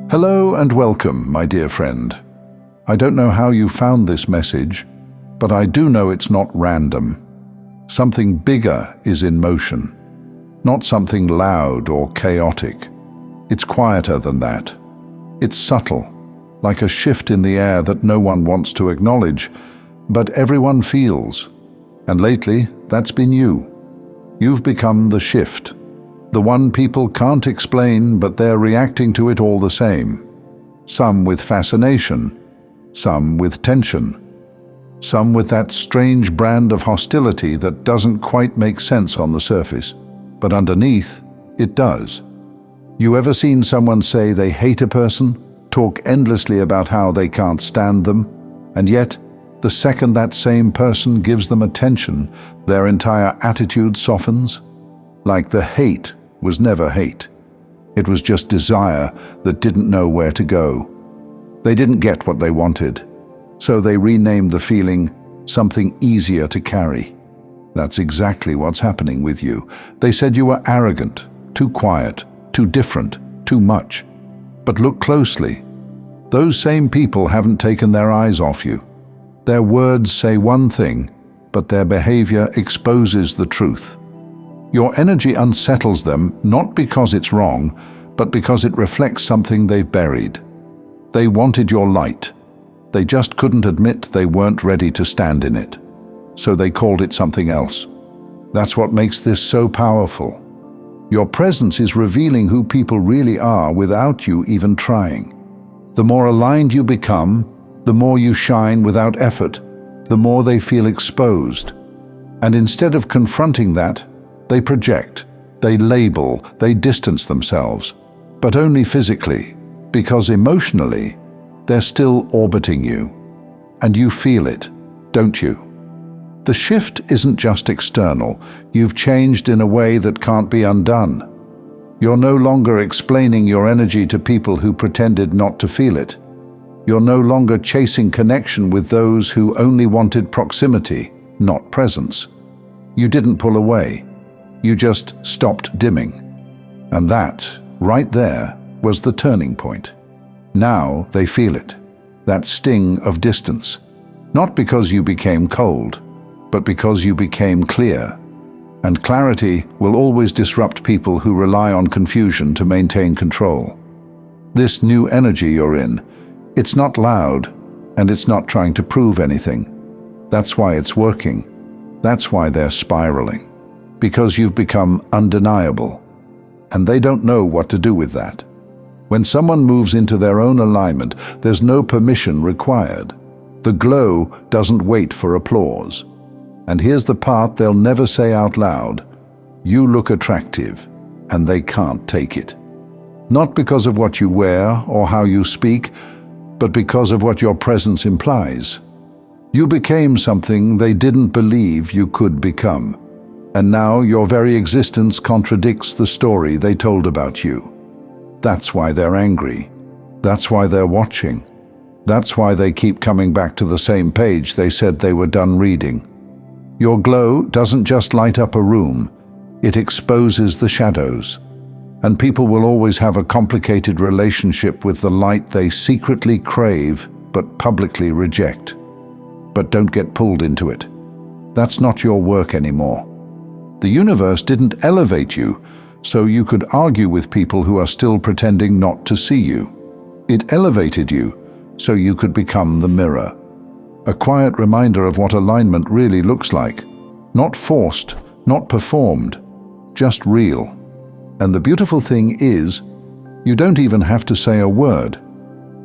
Hello and welcome, my dear friend. I don't know how you found this message, but I do know it's not random. Something bigger is in motion, not something loud or chaotic. It's quieter than that. It's subtle, like a shift in the air that no one wants to acknowledge, but everyone feels. And lately, that's been you. You've become the shift. The one people can't explain, but they're reacting to it all the same. Some with fascination, some with tension, some with that strange brand of hostility that doesn't quite make sense on the surface, but underneath, it does. You ever seen someone say they hate a person, talk endlessly about how they can't stand them, and yet, the second that same person gives them attention, their entire attitude softens? Like the hate was never hate. It was just desire that didn't know where to go. They didn't get what they wanted, so they renamed the feeling something easier to carry. That's exactly what's happening with you. They said you were arrogant, too quiet, too different, too much. But look closely. Those same people haven't taken their eyes off you. Their words say one thing, but their behavior exposes the truth. Your energy unsettles them not because it's wrong, but because it reflects something they've buried. They wanted your light. They just couldn't admit they weren't ready to stand in it. So they called it something else. That's what makes this so powerful. Your presence is revealing who people really are without you even trying. The more aligned you become, the more you shine without effort, the more they feel exposed. And instead of confronting that, they project, they label, they distance themselves, but only physically, because emotionally, they're still orbiting you. And you feel it, don't you? The shift isn't just external. You've changed in a way that can't be undone. You're no longer explaining your energy to people who pretended not to feel it. You're no longer chasing connection with those who only wanted proximity, not presence. You didn't pull away. You just stopped dimming. And that, right there, was the turning point. Now they feel it, that sting of distance. Not because you became cold, but because you became clear. And clarity will always disrupt people who rely on confusion to maintain control. This new energy you're in, it's not loud, and it's not trying to prove anything. That's why it's working. That's why they're spiraling. Because you've become undeniable, and they don't know what to do with that. When someone moves into their own alignment, there's no permission required. The glow doesn't wait for applause. And here's the part they'll never say out loud. You look attractive, and they can't take it. Not because of what you wear or how you speak, but because of what your presence implies. You became something they didn't believe you could become. And now your very existence contradicts the story they told about you. That's why they're angry. That's why they're watching. That's why they keep coming back to the same page they said they were done reading. Your glow doesn't just light up a room, it exposes the shadows. And people will always have a complicated relationship with the light they secretly crave but publicly reject. But don't get pulled into it. That's not your work anymore. The universe didn't elevate you, so you could argue with people who are still pretending not to see you. It elevated you, so you could become the mirror. A quiet reminder of what alignment really looks like. Not forced, not performed, just real. And the beautiful thing is, you don't even have to say a word.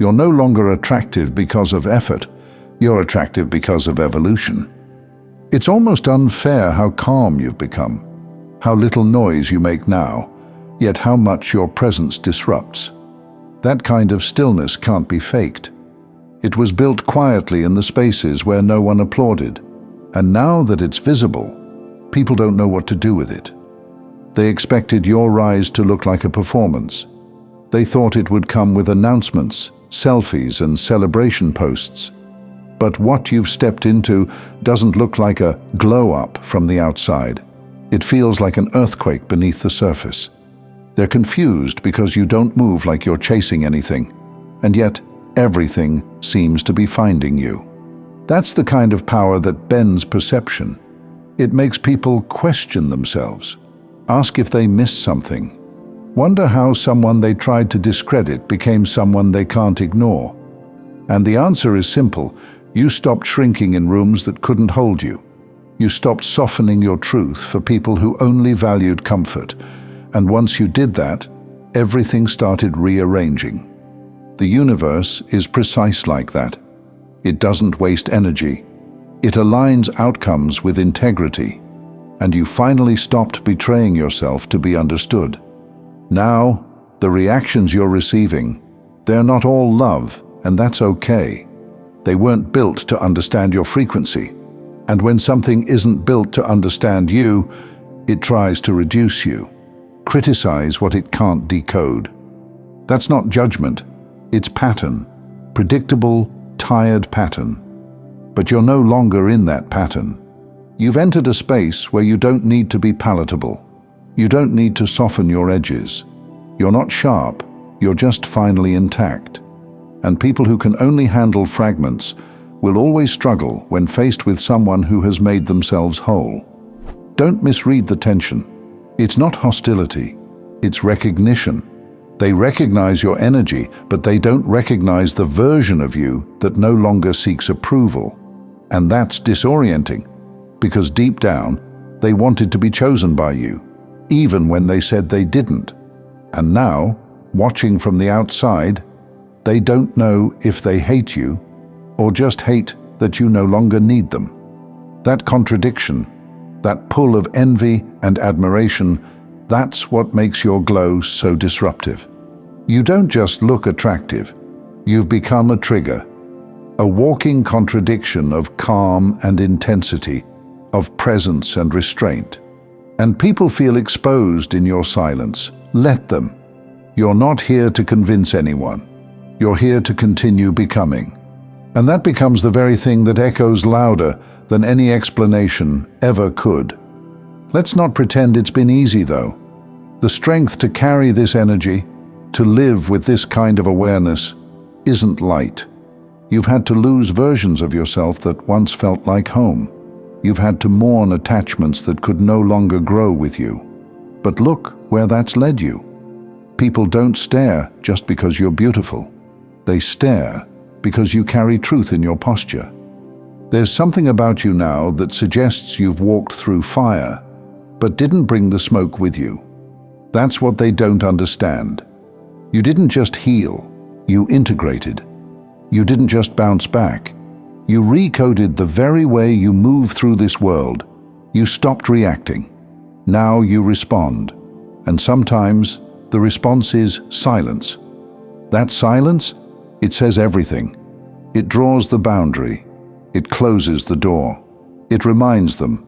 You're no longer attractive because of effort. You're attractive because of evolution. It's almost unfair how calm you've become, how little noise you make now, yet how much your presence disrupts. That kind of stillness can't be faked. It was built quietly in the spaces where no one applauded, and now that it's visible, people don't know what to do with it. They expected your rise to look like a performance. They thought it would come with announcements, selfies, and celebration posts. But what you've stepped into doesn't look like a glow-up from the outside. It feels like an earthquake beneath the surface. They're confused because you don't move like you're chasing anything, and yet everything seems to be finding you. That's the kind of power that bends perception. It makes people question themselves, ask if they missed something, wonder how someone they tried to discredit became someone they can't ignore. And the answer is simple. You stopped shrinking in rooms that couldn't hold you. You stopped softening your truth for people who only valued comfort. And once you did that, everything started rearranging. The universe is precise like that. It doesn't waste energy. It aligns outcomes with integrity. And you finally stopped betraying yourself to be understood. Now, the reactions you're receiving, they're not all love, and that's okay. They weren't built to understand your frequency. And when something isn't built to understand you, it tries to reduce you, criticize what it can't decode. That's not judgment, it's pattern, predictable, tired pattern. But you're no longer in that pattern. You've entered a space where you don't need to be palatable. You don't need to soften your edges. You're not sharp, you're just finally intact. And people who can only handle fragments will always struggle when faced with someone who has made themselves whole. Don't misread the tension. It's not hostility, it's recognition. They recognize your energy, but they don't recognize the version of you that no longer seeks approval. And that's disorienting, because deep down, they wanted to be chosen by you, even when they said they didn't. And now, watching from the outside, they don't know if they hate you or just hate that you no longer need them. That contradiction, that pull of envy and admiration, that's what makes your glow so disruptive. You don't just look attractive, you've become a trigger, a walking contradiction of calm and intensity, of presence and restraint. And people feel exposed in your silence. Let them. You're not here to convince anyone. You're here to continue becoming. And that becomes the very thing that echoes louder than any explanation ever could. Let's not pretend it's been easy, though. The strength to carry this energy, to live with this kind of awareness, isn't light. You've had to lose versions of yourself that once felt like home. You've had to mourn attachments that could no longer grow with you. But look where that's led you. People don't stare just because you're beautiful. They stare because you carry truth in your posture. There's something about you now that suggests you've walked through fire, but didn't bring the smoke with you. That's what they don't understand. You didn't just heal, you integrated. You didn't just bounce back. You recoded the very way you move through this world. You stopped reacting. Now you respond. And sometimes the response is silence. That silence, it says everything. It draws the boundary. It closes the door. It reminds them.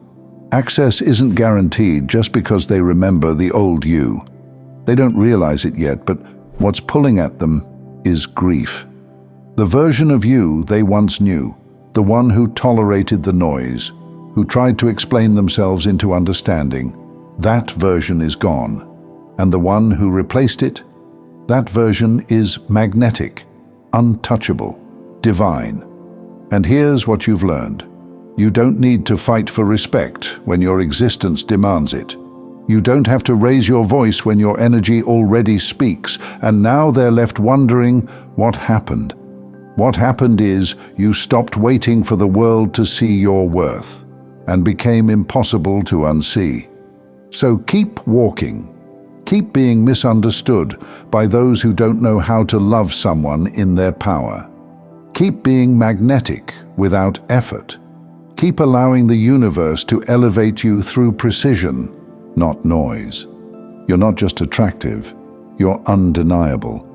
Access isn't guaranteed just because they remember the old you. They don't realize it yet, but what's pulling at them is grief. The version of you they once knew, the one who tolerated the noise, who tried to explain themselves into understanding, that version is gone. And the one who replaced it, that version is magnetic, untouchable, divine. And here's what you've learned. You don't need to fight for respect when your existence demands it. You don't have to raise your voice when your energy already speaks, and now they're left wondering what happened. What happened is you stopped waiting for the world to see your worth, and became impossible to unsee. So keep walking. Keep being misunderstood by those who don't know how to love someone in their power. Keep being magnetic without effort. Keep allowing the universe to elevate you through precision, not noise. You're not just attractive, you're undeniable.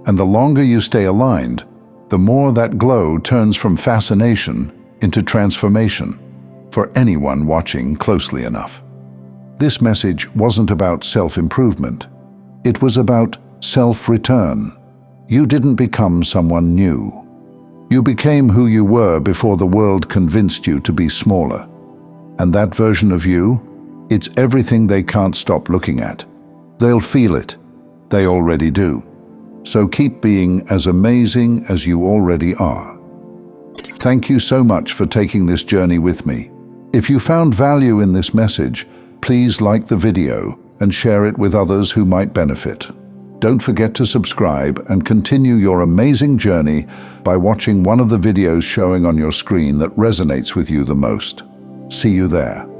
And the longer you stay aligned, the more that glow turns from fascination into transformation for anyone watching closely enough. This message wasn't about self-improvement. It was about self-return. You didn't become someone new. You became who you were before the world convinced you to be smaller. And that version of you, it's everything they can't stop looking at. They'll feel it. They already do. So keep being as amazing as you already are. Thank you so much for taking this journey with me. If you found value in this message, please like the video and share it with others who might benefit. Don't forget to subscribe and continue your amazing journey by watching one of the videos showing on your screen that resonates with you the most. See you there.